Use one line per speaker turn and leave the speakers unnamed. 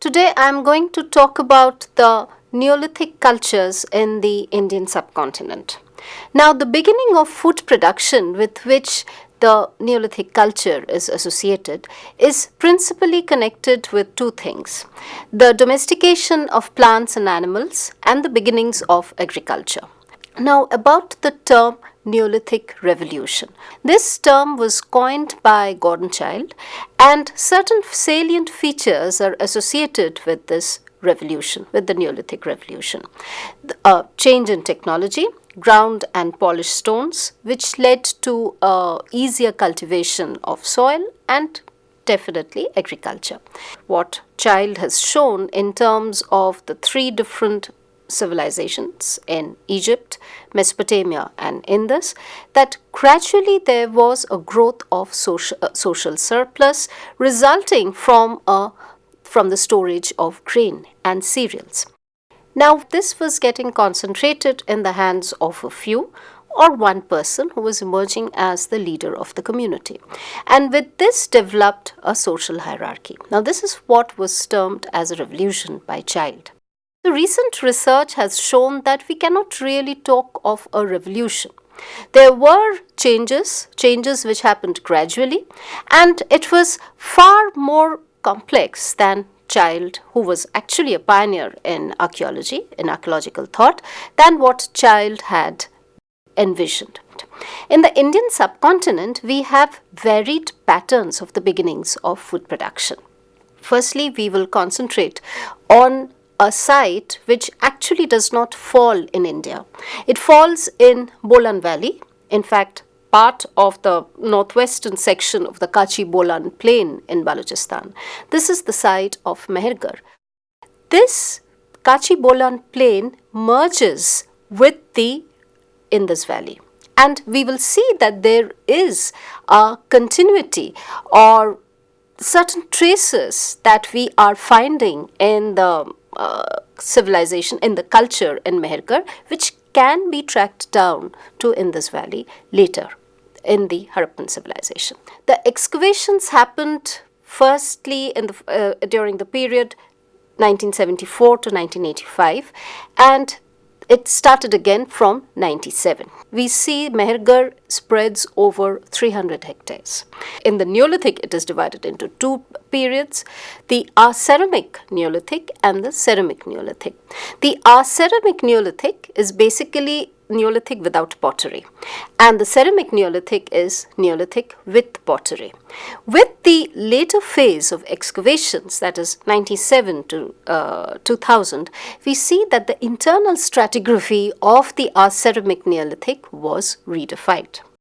Today I am going to talk about the Neolithic cultures in the Indian subcontinent. Now, the beginning of food production with which the Neolithic culture is associated is principally connected with two things: the domestication of plants and animals and the beginnings of agriculture. Now, about the term Neolithic Revolution. This term was coined by Gordon Childe, and certain salient features are associated with this revolution, with the Neolithic Revolution. A change in technology, ground and polished stones, which led to easier cultivation of soil and definitely agriculture. What Childe has shown in terms of the three different civilizations in Egypt, Mesopotamia and Indus, that gradually there was a growth of social surplus resulting from the storage of grain and cereals. Now, this was getting concentrated in the hands of a few or one person who was emerging as the leader of the community. And with this developed a social hierarchy. Now, this is what was termed as a revolution by Childe. The recent research has shown that we cannot really talk of a revolution. There were changes which happened gradually, and it was far more complex than Childe, who was actually a pioneer in archaeology, in archaeological thought, than what Childe had envisioned. In the Indian subcontinent, we have varied patterns of the beginnings of food production. Firstly, we will concentrate on a site which actually does not fall in India. It falls in Bolan Valley, in fact, part of the northwestern section of the Kachi-Bolan plain in Balochistan. This is the site of Mehergarh. This Kachi-Bolan plain merges with the Indus Valley. And we will see that there is a continuity or certain traces that we are finding in the civilization, in the culture in Mehergarh, which can be tracked down to Indus Valley later in the Harappan civilization. The excavations happened firstly in during the period 1974 to 1985, and it started again from 97. We see Mehergarh spreads over 300 hectares. In the Neolithic, it is divided into two periods, the Aceramic Neolithic and the Ceramic Neolithic. The Aceramic Neolithic is basically Neolithic without pottery, and the Ceramic Neolithic is Neolithic with pottery. With the later phase of excavations, that is 97 to 2000, we see that the internal stratigraphy of the Aceramic Neolithic was redefined.